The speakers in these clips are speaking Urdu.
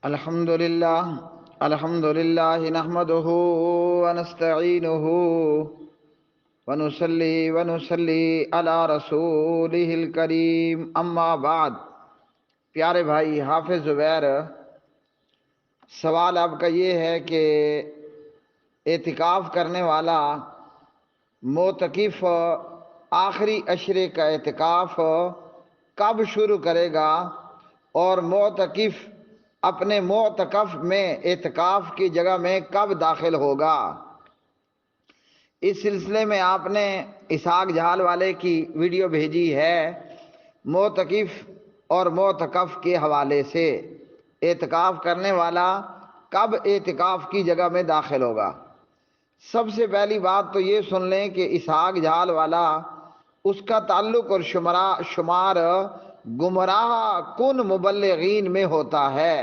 الحمد للہ نحمده ونستعینه ونصلی علی رسوله الکریم، اما بعد۔ پیارے بھائی حافظ زبیر، سوال آپ کا یہ ہے کہ اعتکاف کرنے والا معتکف آخری عشرے کا اعتکاف کب شروع کرے گا، اور معتکف اپنے معتکف میں اعتکاف کی جگہ میں کب داخل ہوگا؟ اس سلسلے میں آپ نے اسحاق جہال والے کی ویڈیو بھیجی ہے معتکف اور معتکف کے حوالے سے۔ اعتکاف کرنے والا کب اعتکاف کی جگہ میں داخل ہوگا؟ سب سے پہلی بات تو یہ سن لیں کہ اسحاق جہال والا، اس کا تعلق اور شمار گمراہ کن مبلغین میں ہوتا ہے۔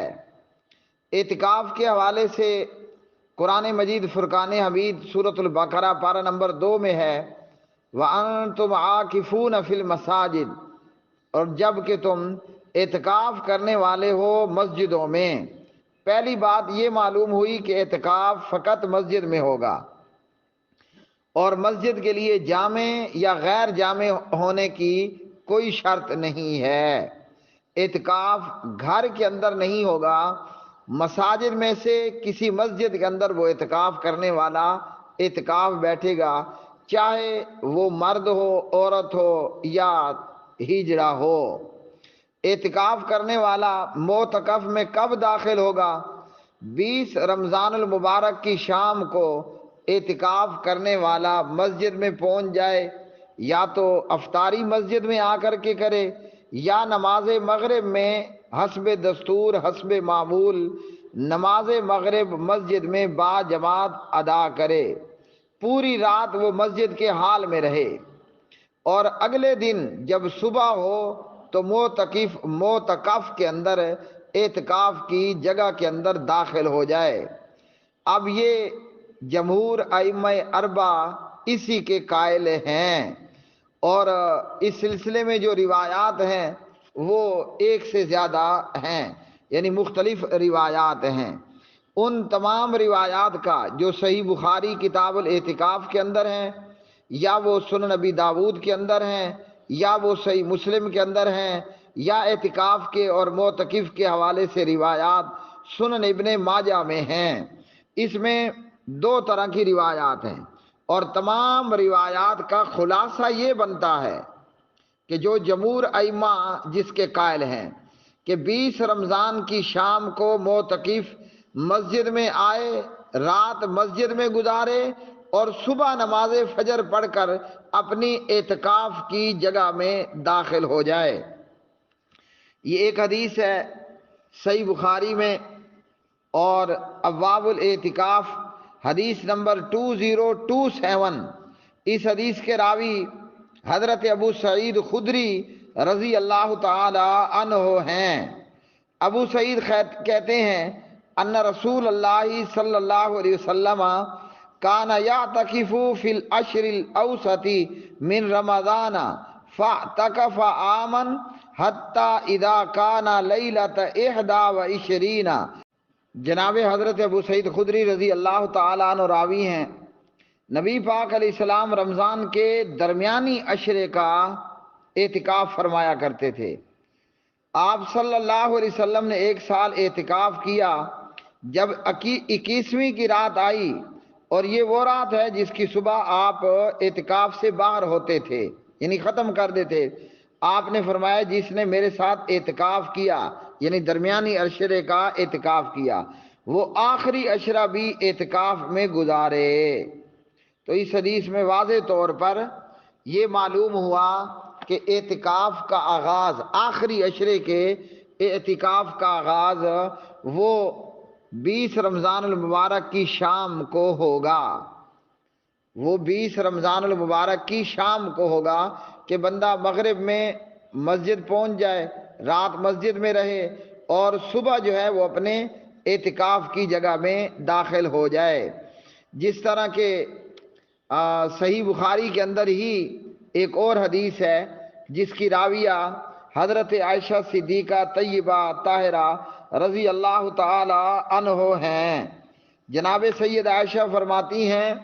اعتکاف کے حوالے سے قرآن مجید فرقان حمید سورۃ البقرہ پارہ نمبر 2 میں ہے وَأَنْتُمْ عَاكِفُونَ فِي الْمَسَاجِدِ، اور جب کہ تم اعتکاف کرنے والے ہو مسجدوں میں۔ پہلی بات یہ معلوم ہوئی کہ اعتکاف فقط مسجد میں ہوگا، اور مسجد کے لیے جامع یا غیر جامع ہونے کی کوئی شرط نہیں ہے۔ اعتکاف گھر کے اندر نہیں ہوگا، مساجد میں سے کسی مسجد کے اندر وہ اعتکاف کرنے والا اعتکاف بیٹھے گا، چاہے وہ مرد ہو، عورت ہو یا ہجڑا ہو۔ اعتکاف کرنے والا معتکف میں کب داخل ہوگا؟ 20 رمضان المبارک کی شام کو اعتکاف کرنے والا مسجد میں پہنچ جائے، یا تو افطاری مسجد میں آ کر کے کرے، یا نماز مغرب میں حسب دستور حسب معمول نماز مغرب مسجد میں با جماعت ادا کرے، پوری رات وہ مسجد کے حال میں رہے، اور اگلے دن جب صبح ہو تو معتکف کے اندر اعتکاف کی جگہ کے اندر داخل ہو جائے۔ اب یہ جمہور ائمہ اربعہ اسی کے قائل ہیں، اور اس سلسلے میں جو روایات ہیں وہ ایک سے زیادہ ہیں، یعنی مختلف روایات ہیں۔ ان تمام روایات کا جو صحیح بخاری کتاب الاعتکاف کے اندر ہیں، یا وہ سنن نبی داود کے اندر ہیں، یا وہ صحیح مسلم کے اندر ہیں، یا اعتکاف کے اور معتکف کے حوالے سے روایات سنن ابن ماجہ میں ہیں۔ اس میں 2 طرح کی روایات ہیں، اور تمام روایات کا خلاصہ یہ بنتا ہے کہ جو جمہور ائمہ جس کے قائل ہیں کہ 20 رمضان کی شام کو معتکف مسجد میں آئے، رات مسجد میں گزارے، اور صبح نماز فجر پڑھ کر اپنی اعتکاف کی جگہ میں داخل ہو جائے۔ یہ ایک حدیث ہے صحیح بخاری میں، اور ابواب الاعتکاف حدیث نمبر 2027۔ اس حدیث کے راوی حضرت ابو سعید خدری رضی اللہ تعالی عنہ ہیں۔ ابو سعید کہتے ہیں ان رسول اللہ صلی اللہ علیہ وسلم کان یعتکف فی العشر الاوسط من رمضان فاعتکف عاما حتی اذا کان لیلۃ 21۔ جناب حضرت ابو سعید خدری رضی اللہ تعالیٰ عنہ راوی ہیں، نبی پاک علیہ السلام رمضان کے درمیانی عشرے کا اعتکاف فرمایا کرتے تھے۔ آپ صلی اللہ علیہ وسلم نے 1 سال اعتکاف کیا۔ جب 21ویں کی رات آئی، اور یہ وہ رات ہے جس کی صبح آپ اعتکاف سے باہر ہوتے تھے، یعنی ختم کر دیتے، آپ نے فرمایا جس نے میرے ساتھ اعتکاف کیا، یعنی درمیانی عشرے کا اعتکاف کیا، وہ آخری عشرہ بھی اعتکاف میں گزارے۔ تو اس حدیث میں واضح طور پر یہ معلوم ہوا کہ اعتکاف کا آغاز، آخری عشرے کے اعتکاف کا آغاز وہ 20 رمضان المبارک کی شام کو ہوگا۔ وہ 20 رمضان المبارک کی شام کو ہوگا کہ بندہ مغرب میں مسجد پہنچ جائے، رات مسجد میں رہے، اور صبح جو ہے وہ اپنے اعتکاف کی جگہ میں داخل ہو جائے۔ جس طرح کہ صحیح بخاری کے اندر ہی ایک اور حدیث ہے جس کی راویہ حضرت عائشہ صدیقہ طیبہ طاہرہ رضی اللہ تعالی عنہ ہیں۔ جناب سید عائشہ فرماتی ہیں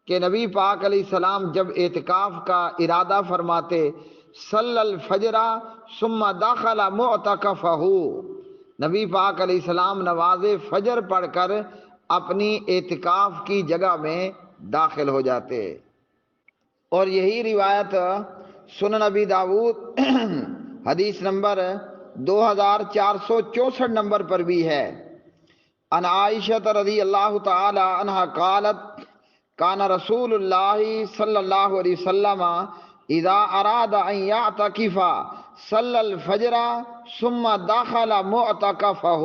کہ نبی پاک علیہ السلام جب اعتکاف کا ارادہ فرماتے، صلی الفجر ثم دخل معتکفہ، نبی پاک علیہ السلام نماز فجر پڑھ کر اپنی اعتکاف کی جگہ میں داخل ہو جاتے۔ اور یہی روایت سنن نبی داؤد حدیث نمبر 2464 نمبر پر بھی ہے۔ ان عائشہ رضی اللہ تعالی عنہا قالت کان رسول اللہ صلی اللہ علیہ وسلم اذا اراد ان یعتکف صلی الفجر ثم دخل معتکفہ،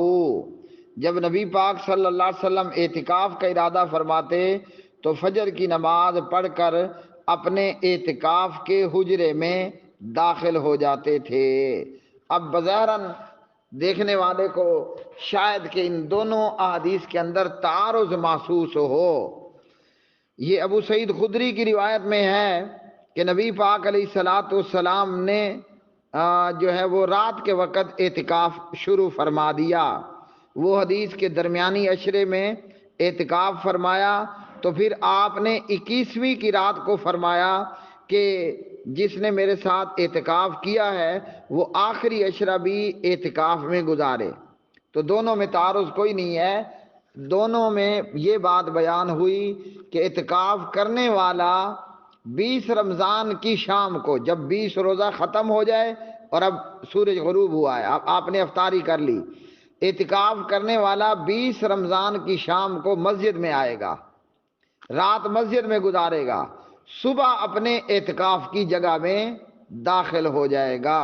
جب نبی پاک صلی اللہ علیہ وسلم اعتکاف کا ارادہ فرماتے تو فجر کی نماز پڑھ کر اپنے اعتکاف کے حجرے میں داخل ہو جاتے تھے۔ اب بظاہراً دیکھنے والے کو شاید کہ ان دونوں احادیث کے اندر تعارض محسوس ہو۔ یہ ابو سعید خدری کی روایت میں ہے کہ نبی پاک علیہ الصلوۃ والسلام نے جو ہے وہ رات کے وقت اعتکاف شروع فرما دیا۔ وہ حدیث کے درمیانی عشرے میں اعتکاف فرمایا تو پھر آپ نے 21ویں کی رات کو فرمایا کہ جس نے میرے ساتھ اعتکاف کیا ہے وہ آخری عشرہ بھی اعتکاف میں گزارے۔ تو دونوں میں تعارض کوئی نہیں ہے، دونوں میں یہ بات بیان ہوئی کہ اعتکاف کرنے والا 20 رمضان کی شام کو، جب 20 روزہ ختم ہو جائے اور اب سورج غروب ہوا ہے، اب آپ نے افطاری کر لی، اعتکاف کرنے والا 20 رمضان کی شام کو مسجد میں آئے گا، رات مسجد میں گزارے گا، صبح اپنے اعتکاف کی جگہ میں داخل ہو جائے گا۔